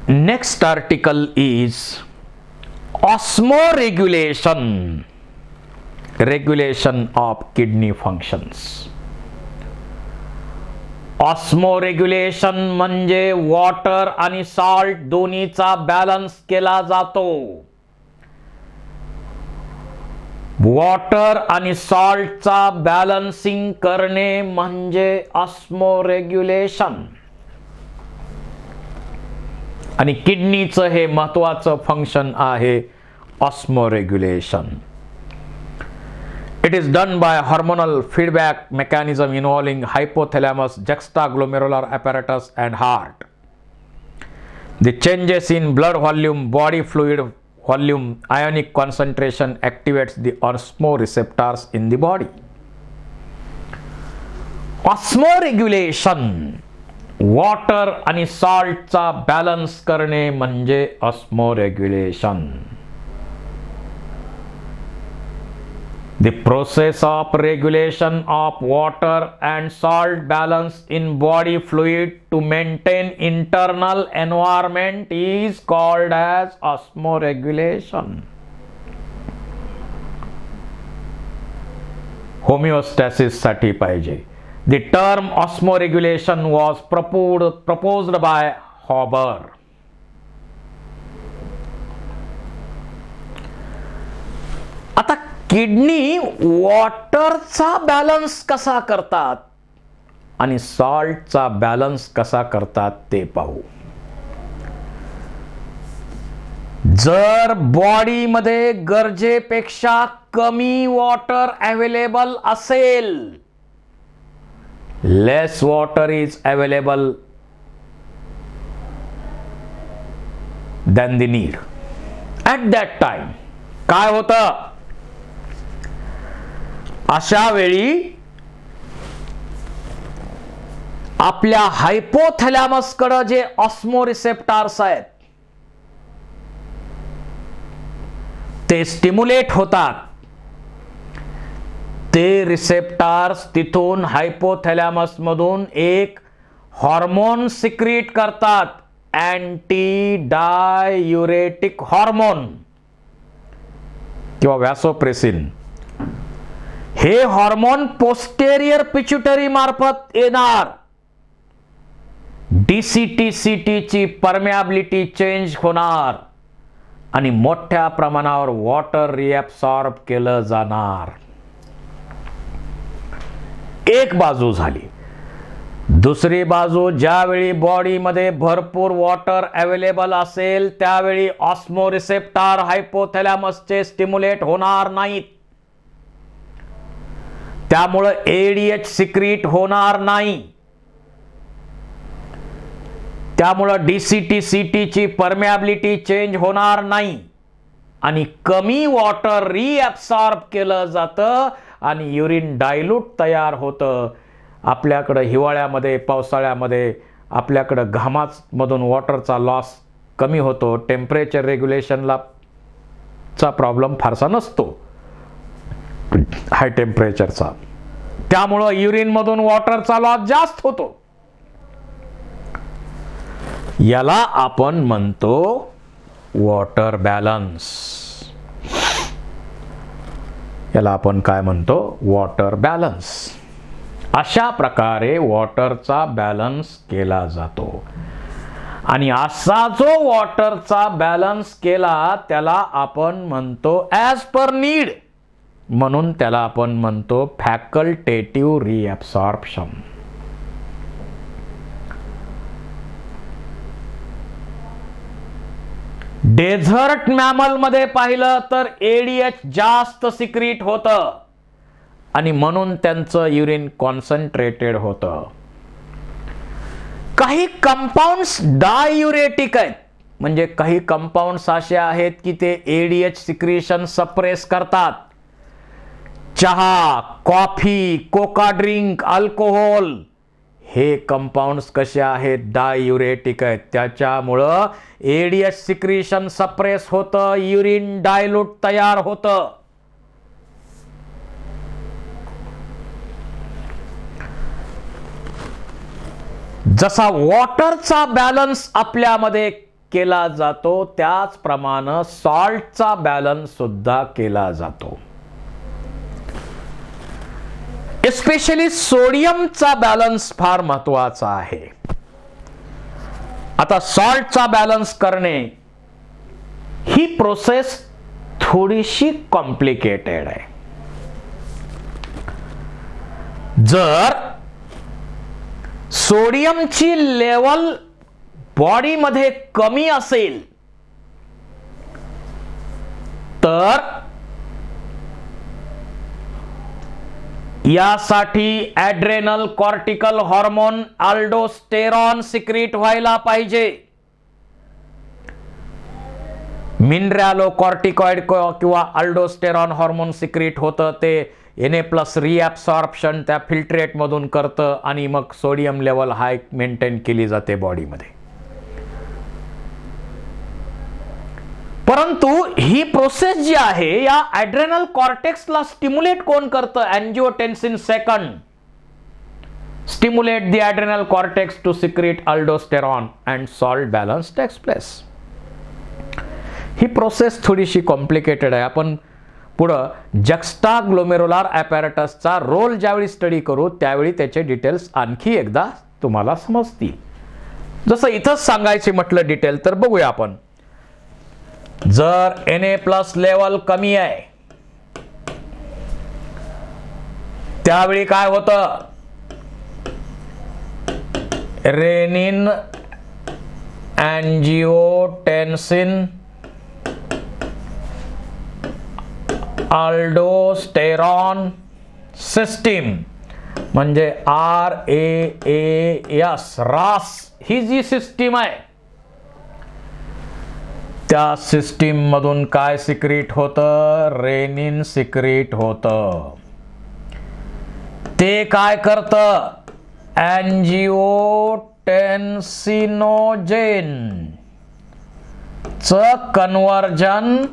Next article is osmoregulation, regulation of kidney functions. ऑस्मोरेग्युलेशन म्हणजे water आणि salt दोन्हीचा balance केला जातो. वॉटर आणि सॉल्टचा बॅलन्सिंग करणे म्हणजे ऑस्मोरेग्युलेशन. आणि किडनीचं हे महत्वाचं फंक्शन आहे ऑस्मोरेग्युलेशन. It is done by hormonal feedback mechanism involving hypothalamus, juxtaglomerular apparatus and heart. The changes in blood volume, body fluid volume, ionic concentration activates the osmoreceptors in the body. Osmoregulation, water आणि saltचा balance करणे म्हणजे osmoregulation. The process of regulation of water and salt balance in body fluid to maintain internal environment is called as osmoregulation. Homeostasis साठी पाहिजे. The term osmoregulation was proposed by Haber. आता kidney वॉटरचा balance कसा करतात आणि सॉल्टचा balance कसा करतात ते पाहू. जर बॉडीमध्ये गरजेपेक्षा कमी वॉटर अवेलेबल असेल, less water is available then the need, at that time काय होतं, अशा वेळी आपल्या हायपोथॅलॅमस कडे जे ऑस्मोरिसेप्टर्स आहेत ते स्टिम्युलेट होतात. ते रिसेप्टर्स तिथून हायपोथॅलॅमस मधून एक हार्मोन सिक्रीट करतात, अँटी डाययुरेटिक हार्मोन किंवा व्हॅसोप्रेसिन. हे हार्मोन पोस्टेरियर पिट्युटरी मार्फत येणार. DCT-CT ची परमेबिलिटी चेंज होणार आणि मोठ्या प्रमाणावर वॉटर रिअब्सॉर्ब केलं जाणार. एक बाजू झाली. दुसरी बाजू, ज्यावेळी बॉडीमध्ये भरपूर वॉटर अवेलेबल असेल त्यावेळी ऑस्मोरिसेप्टर हायपोथॅलॅमसचे स्टिम्युलेट होणार नाहीत. त्यामुळे ADH सिक्रीट होणार नाही. त्यामुळे DCT-CT ची परमेबिलिटी चेंज होणार नाही आणि कमी वॉटर रिअब्सॉर्ब केलं जातं आणि युरिन डायल्यूट तयार होतं. आपल्याकडे हिवाळ्यामध्ये, पावसाळ्यामध्ये आपल्याकडे घामामधून वॉटरचा लॉस कमी होतो. टेम्परेचर रेग्युलेशनला चा प्रॉब्लेम फारसा नसतो हाय टेम्परेचरचा. त्यामुळं युरिन मधून वॉटरचा लॉस जास्त होतो. याला आपण म्हणतो वॉटर बॅलन्स. याला आपण काय म्हणतो, वॉटर बॅलन्स. अशा प्रकारे वॉटरचा बॅलन्स केला जातो. आणि असा जो वॉटरचा बॅलन्स केला त्याला आपण म्हणतो ॲज पर नीड, म्हणून त्याला आपण म्हणतो फॅकल्टेटिव्ह रिअब्सॉर्प्शन. डेझर्ट मॅमल मध्ये पाहिलं तर ADH जास्त सिक्रीट होतं आणि म्हणून त्यांचं युरिन कॉन्सन्ट्रेटेड होतं. काही कंपाऊंड्स डाययुरेटिक आहेत, म्हणजे काही कंपाऊंड्स असे आहेत की ते ADH सिक्रिशन सप्रेस करतात. चहा, कॉफी, कोका ड्रिंक, अल्कोहोल हे कंपाऊंड्स कसे आहेत, डाययुरेटिक आहेत. त्याच्यामुळं ADH सिक्रिशन सप्रेस होतं, युरिन डायल्यूट तयार होतं. जसा वॉटरचा बॅलन्स आपल्यामध्ये केला जातो त्याचप्रमाणे सॉल्टचा बॅलन्स सुद्धा केला जातो. एस्पेशली सोडियमचा बॅलन्स फार महत्वाचा आहे. आता सॉल्टचा बॅलन्स करणे ही प्रोसेस थोडीशी कॉम्प्लिकेटेड आहे. जर सोडियमची लेवल बॉडीमध्ये कमी असेल तर यासाठी adrenal cortical hormone aldosterone secrete व्हायला पाहिजे. मिनरॅलो कॉर्टिकॉइड किंवा अल्डोस्टेरॉन हार्मोन सिक्रीट होतं ते Na+ रिॲब्सॉर्प्शन त्या फिल्ट्रेट मधून करतं आणि मग सोडियम लेवल हाय मेंटेन केली जाते बॉडीमध्ये. परंतु ही प्रोसेस जी आहे या ॲड्रेनल कॉर्टेक्सला स्टिम्युलेट कोण करतं? Angiotensin second stimulate the adrenal cortex to secrete aldosterone and salt balance takes place. ही प्रोसेस थोडीशी कॉम्प्लिकेटेड आहे. आपण पुढं जक्स्टाग्लोमेरुलर ॲपॅरेटसचा रोल ज्यावेळी स्टडी करू त्यावेळी त्याचे डिटेल्स आणखी एकदा तुम्हाला समजतील. जसं इथंच सांगायचे म्हटलं डिटेल तर बघूया आपण. जर Na+ लेवल कमी आहे त्यावेळी काय होतं? रेनिन अँजिओटेन्सिन अल्डोस्टेरॉन सिस्टीम म्हणजे रास ही जी सिस्टीम आहे त्या सिस्टीम मधून काय सिक्रीट होतं? रेनिन सिक्रीट होतं. ते काय करतं? अँजिओटेन्सिनोजेन च कन्वर्जन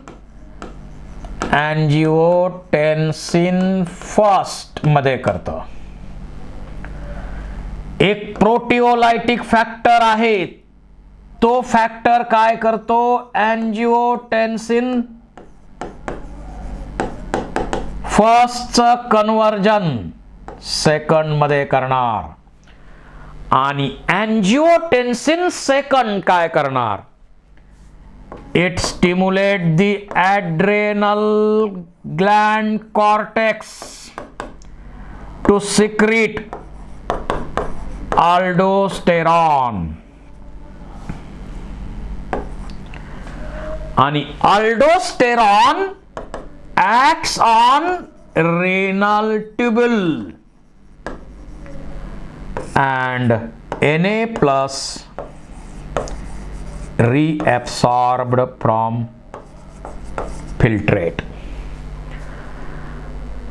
अँजिओटेन्सिन फर्स्ट मध्ये करतं. एक प्रोटिओलायटिक फॅक्टर आहे तो फॅक्टर काय करतो? अँजिओटेन्सिन फर्स्टचं कन्वर्जन सेकंड मध्ये करणार आणि अँजिओटेन्सिन सेकंड काय करणार? It stimulates the adrenal gland cortex to secrete aldosterone. आणि aldosterone acts on renal tubule and Na+ reabsorbed from filtrate.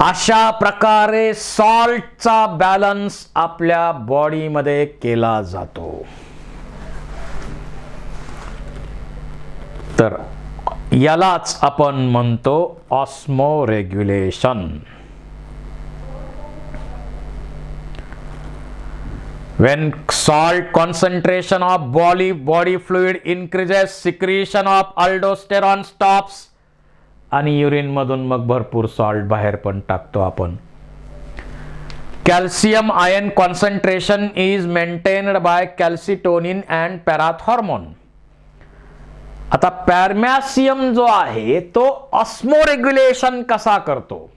अशा प्रकारे सॉल्टचा बॅलन्स आपल्या बॉडीमध्ये केला जातो. तर यालाच आपण म्हणतो ऑस्मोरेग्युलेशन. When salt concentration of body fluid increases, secretion of aldosterone stops आणि युरिन मधून मग भरपूर सॉल्ट बाहेर पण टाकतो आपण. Calcium ion concentration is maintained by calcitonin and parathormone. आता पॅरमॅसियम जो आहे तो ऑस्मोरेग्युलेशन कसा करतो?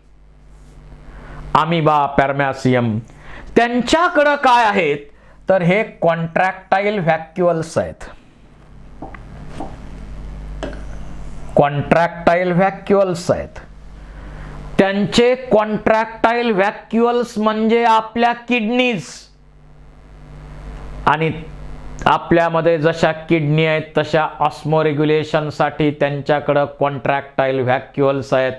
अमिबा, पॅरमॅसियम त्यांच्याकडे काय आहेत तर हे कॉन्ट्रॅक्टाईल व्हॅक्युअल्स आहेत. कॉन्ट्रॅक्टाईल व्हॅक्युअल्स आहेत. त्यांचे कॉन्ट्रॅक्टाईल व्हॅक्युअल्स म्हणजे आपल्या किडनीज. आणि आपल्यामध्ये जशा किडनी आहेत तशा ऑस्मोरेग्युलेशन साठी त्यांच्याकडे कॉन्ट्रॅक्टाईल व्हॅक्युअल्स आहेत.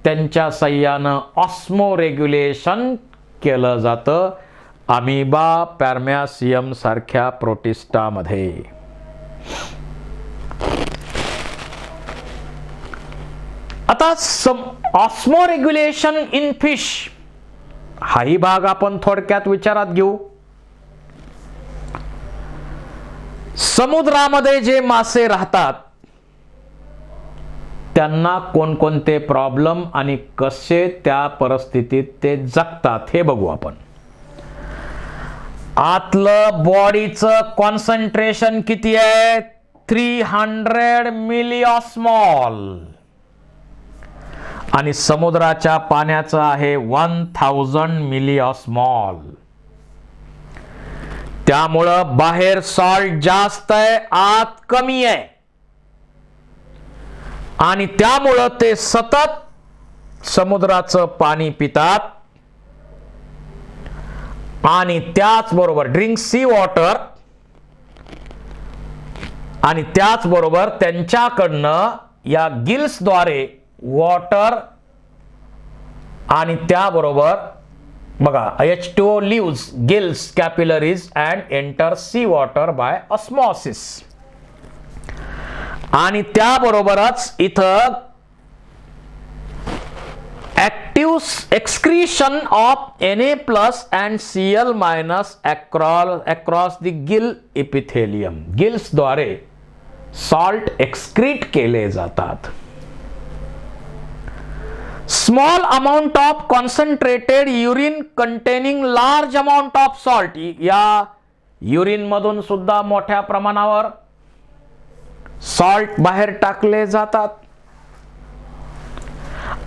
त्यांच्या सहाय्याने ऑस्मोरेग्युलेशन केलं जातं अमिबा, पॅरमॅसियम सारख्या प्रोटिस्टामध्ये. आता ऑस्मोरेग्युलेशन इन फिश हाही भाग आपण थोडक्यात विचारात घेऊ. समुद्रामध्ये जे मासे राहतात त्यांना कोणकोणते प्रॉब्लेम आणि कसे त्या परिस्थितीत ते जगतात हे बघू आपण. आतलं बॉडीचं कॉन्सन्ट्रेशन किती आहे? 300 मिलीऑस्मॉल आणि समुद्राच्या पाण्याचं आहे 1000 मिलीऑस्मॉल. त्यामुळं बाहेर सॉल्ट जास्त आहे, आत कमी आहे आणि त्यामुळं ते सतत समुद्राचं पाणी पितात आणि त्याचबरोबर ड्रिंक सी वॉटर आणि त्याचबरोबर त्यांच्याकडनं या गिल्सद्वारे वॉटर आणि त्याबरोबर बघा H2O leaves gills capillaries and enters sea water by osmosis. आणि त्याबरोबरच इथं active excretion of Na+ and Cl- across the gill epithelium. गिल्सद्वारे सॉल्ट एक्सक्रीट केले जातात. Small amount of concentrated urine containing large amount of salt. या urine मधून सुद्धा मोठ्या प्रमाणावर सॉल्ट बाहेर टाकले जातात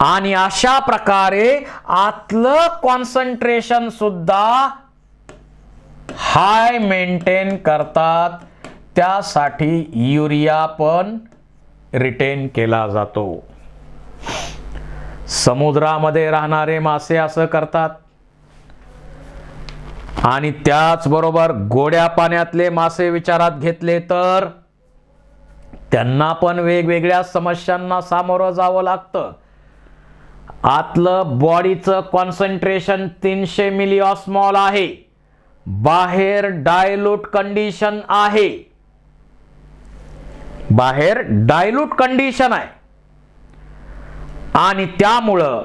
आणि अशा प्रकारे आतलं कॉन्सन्ट्रेशन सुद्धा हाय मेंटेन करतात. त्यासाठी युरिया पण रिटेन केला जातो. समुद्रामध्ये राहणारे मासे असं करतात आणि त्याचबरोबर गोड्या पाण्यातले मासे विचारात घेतले तर त्यांना पण वेगवेगळ्या समस्यांना सामोरं जावं लागतं. आतलं बॉडीचं कॉन्सन्ट्रेशन 300 मिलीऑस्मॉल आहे, बाहेर डायल्यूट कंडिशन आहे, बाहेर डायल्यूट कंडिशन आहे आणि त्यामुळं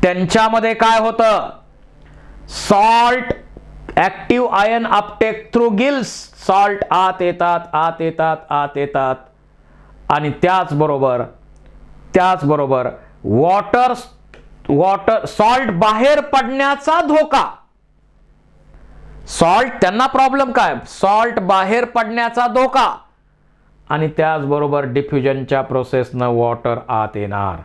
त्यांच्यामध्ये काय होतं? Salt active ion Uptake through gills. Salt आत येतात आत येतात आत येतात आणि त्याचबरोबर वॉटर सॉल्ट बाहेर पडण्याचा धोका. सॉल्ट त्यांना प्रॉब्लेम काय? सॉल्ट बाहेर पडण्याचा धोका आणि त्याचबरोबर डिफ्युजनच्या प्रोसेसनं वॉटर आत येणार,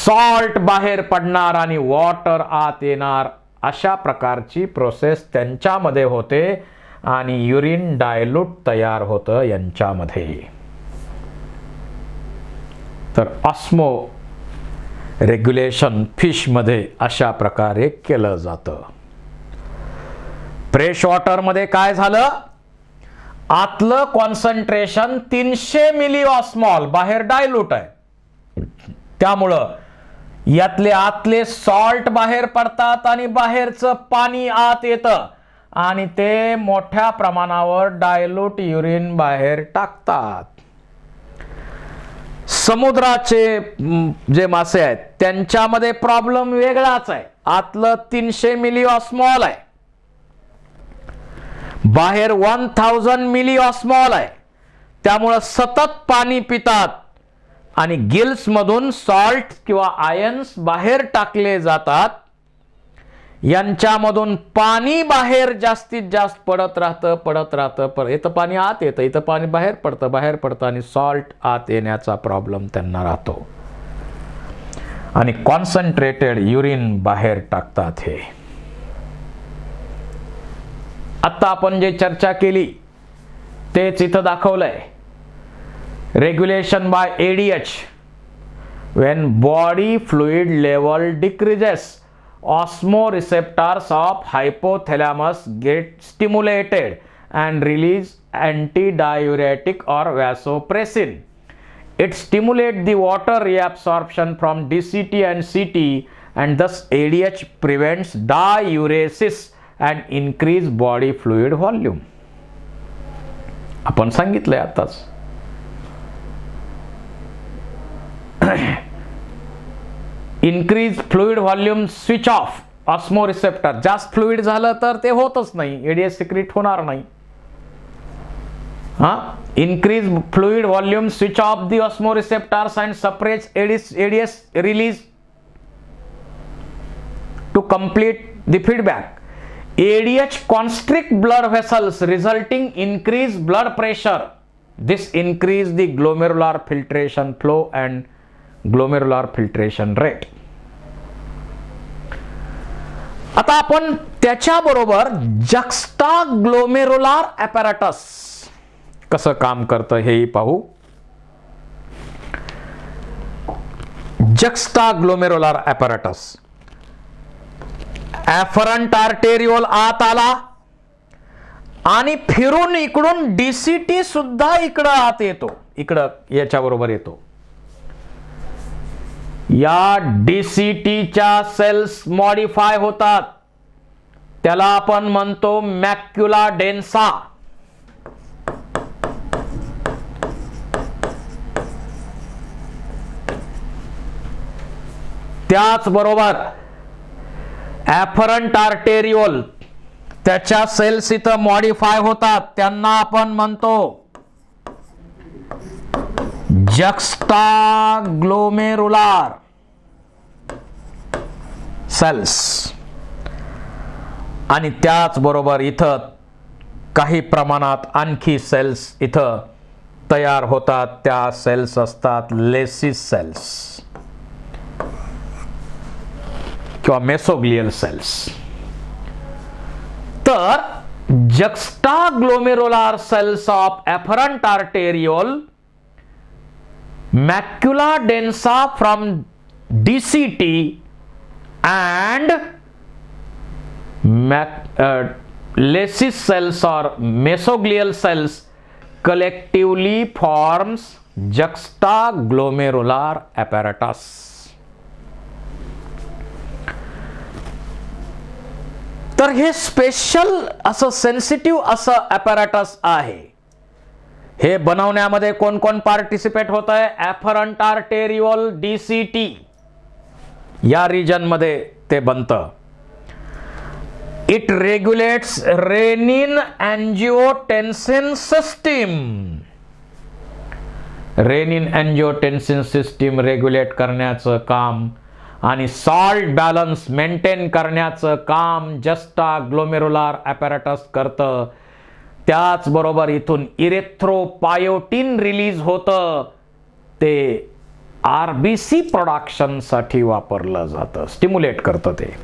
सॉल्ट बाहेर पडणार आणि वॉटर आत येणार. अशा प्रकारची प्रोसेस त्यांच्यामध्ये होते आणि युरिन डायल्यूट तयार होतं यांच्यामध्ये. तर ऑस्मो रेग्युलेशन फिश मध्ये अशा प्रकारे केलं जातं. फ्रेश वॉटर मध्ये काय झालं? आतलं कॉन्सन्ट्रेशन 300 मिलीऑस्मॉल, बाहेर डायल्यूट आहे, त्यामुळं यातले आतले सॉल्ट बाहेर पडतात आणि बाहेरचं पाणी आत येतं आणि ते मोठ्या प्रमाणावर डायल्यूट युरिन बाहेर टाकतात. समुद्राचे जे मासे आहेत त्यांच्यामध्ये प्रॉब्लेम वेगळाच आहे. आतलं 300 मिलीऑस्मॉल आहे, बाहेर 1000 मिलीऑस्मॉल आहे, त्यामुळं सतत पाणी पितात आणि गिल्स मधून सॉल्ट किंवा आयन्स बाहेर टाकले जातात. यांच्यामधून पाणी बाहेर जास्तीत जास्त पडत राहतं. इथं पाणी आत येतं, इथं पाणी बाहेर पडतं आणि सॉल्ट आत येण्याचा प्रॉब्लेम त्यांना राहतो आणि कॉन्सन्ट्रेटेड युरिन बाहेर टाकतात. हे आता आपण जे चर्चा केली तेच इथं दाखवलंय. Regulation by ADH. When body fluid level decreases, osmoreceptors of hypothalamus get stimulated and release antidiuretic or vasopressin. It stimulates the water reabsorption from DCT and CT and thus ADH prevents diuresis and increase body fluid volume. आपण सांगितलंय आताच. Increase fluid volume switch off osmoreceptor. जास्त fluid झालं तर ते होतच नाही, ADH secret होणार नाही. increase fluid volume, switch off the osmoreceptors and suppress ADS release to complete the feedback. ADH constrict blood vessels resulting increased blood pressure. This increase the glomerular filtration flow and glomerular filtration rate. आता आपण त्याच्याबरोबर जक्स्टाग्लोमेरुलार apparatus कसं काम करतं हेही पाहू. जक्स्टाग्लोमेरुलार apparatus, ॲफरंट आर्टेरिओल आत आला आणि फिरून इकडून डीसीटी सुद्धा इकडं आत येतो, इकडं याच्याबरोबर येतो. या डीसीटीच्या सेल्स मॉडिफाय होतात, त्याला आपण म्हणतो मॅक्युला डेन्सा. त्याचबरोबर ॲफरंट आर्टेरिओल त्याच्या सेल्स इथं मॉडिफाय होतात, त्यांना आपण म्हणतो जक्स्टाग्लोमेरुलार सेल्स. आणि त्याचबरोबर इथं काही प्रमाणात आणखी सेल्स इथं तयार होतात, त्या सेल्स असतात लेसिस सेल्स किंवा मेसोग्लियल सेल्स. तर juxtaglomerular cells of afferent arteriole, macula densa from DCT and Lecis cells or mesoglial cells collectively forms juxtaglomerular apparatus. तर हे स्पेशल असं सेन्सिटिव्ह असं ॲपॅरेटस आहे. हे बनवण्यामध्ये कोण कोण पार्टिसिपेट होत आहे? ॲफरंट आर्टेरिओल डीसीटी या रिजन मध्ये ते बनतं. It regulates renin angiotensin system. Renin angiotensin system regulate करण्याचं काम आणि सॉल्ट बॅलन्स मेंटेन करण्याचं काम जक्स्टाग्लोमेरुलार ॲपॅरेटस करतं. त्याचबरोबर इथून इरेथ्रोपायोटिन रिलीज होतं, ते आरबीसी प्रोडक्शन साठी वापरलं जातं, स्टिम्युलेट करतं ते.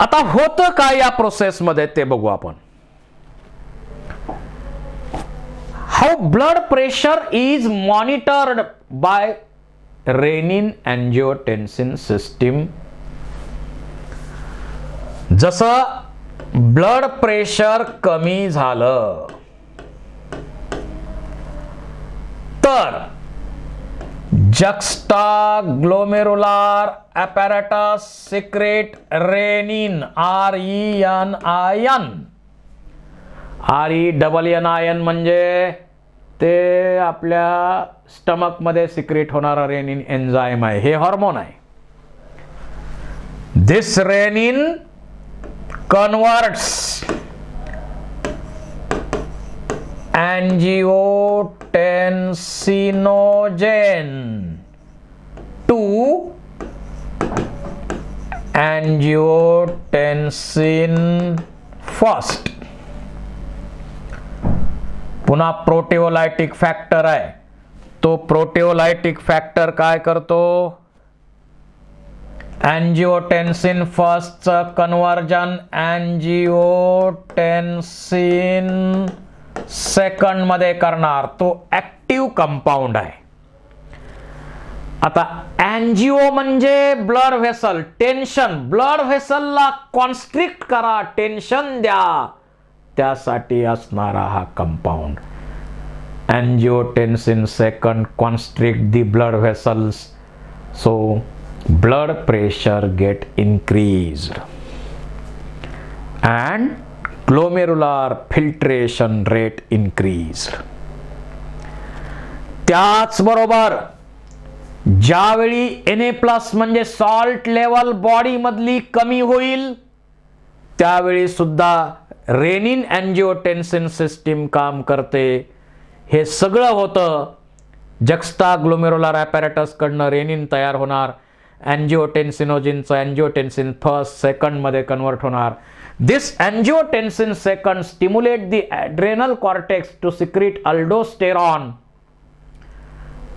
आता होतं काय या प्रोसेस मध्ये ते बघू आपण. How blood pressure is monitored by renin angiotensin system. जसं ब्लड प्रेशर कमी झालं तर juxtaglomerular apparatus secrete renin, RENIN. RENNIN म्हणजे ते आपल्या स्टमक मध्ये सिक्रेट होणारा रेनिन एन्झाइम आहे, हे हार्मोन आहे. दिस रेनिन कन्वर्ट्स एंजिओटेन्सिनोजेन टू एंजिओटेन्सिन फर्स्ट. पुन्हा प्रोटिओलायटिक फॅक्टर आहे, तो प्रोटिओलायटिक फॅक्टर काय करतो? एंजिओटेन्सिन फर्स्टचं कन्वर्जन एंजिओटेन्सिन सेकंड मध्ये करणार, तो ऍक्टिव्ह कंपाऊंड आहे. आता एंजिओ म्हणजे ब्लड व्हेसल, टेन्शन, ब्लड व्हेसलला कॉन्स्ट्रिक्ट करा, टेन्शन द्या, त्यासाठी असणारा हा compound. Angiotensin second constrict the blood vessels, so blood pressure get increased and glomerular filtration rate increased. त्याचबरोबर ज्यावेळी Na+ म्हणजे सॉल्ट लेवल बॉडी मधली कमी होईल त्यावेळी सुद्धा रेनिन अँजिओटेन्सिन सिस्टीम काम करते. हे सगळं होतं जक्स्टाग्लोमेरुलर ॲपॅरेटस कडनं रेनिन तयार होणार, अँजिओटेन्सिनोजिनचं अँजिओटेन्सिन फर्स्ट सेकंड मध्ये कन्वर्ट होणार. This angiotensin second stimulate the adrenal cortex to secrete aldosterone.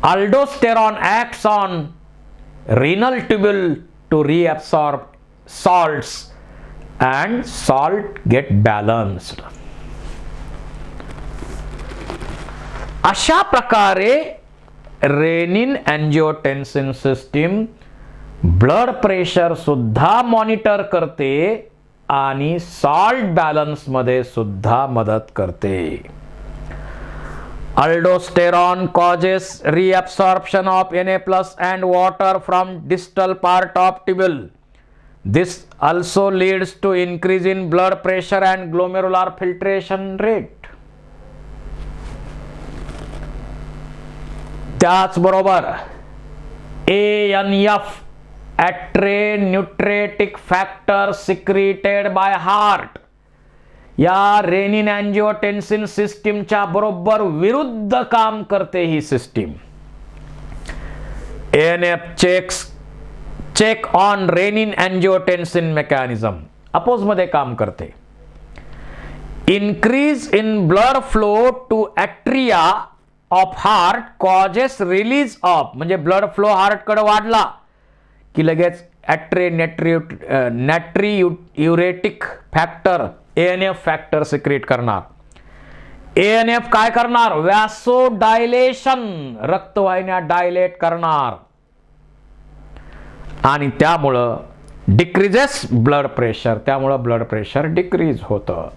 Aldosterone acts on renal tubule to reabsorb salts and salt get balanced. अशा प्रकारे rennin angiotensin system blood pressure सुद्धा monitor करते आणि salt balance मध्ये सुद्धा मदत करते. Aldosterone causes reabsorption of Na+ and water from distal part of tubule. This also leads to increase in blood pressure and glomerular filtration rate. त्याचबरोबर ANF atreniuretic factor secreted by heart या renin angiotensin सिस्टीमच्या बरोबर विरुद्ध काम करते ही system. ANF check on renin angiotensin mechanism oppose मध्ये काम करते. Increase in blood flow to atria of heart causes release of म्हणजे ब्लड फ्लो हार्ट कडे वाढला की लगेच natriuretic factor ANF factor secrete करणार. ANF काय करणार? वॅसोडायलेशन, रक्तवाहिन्या डायलेट करणार आणि त्यामुळं डिक्रीजेस ब्लड प्रेशर, त्यामुळं ब्लड प्रेशर डिक्रीज होतं.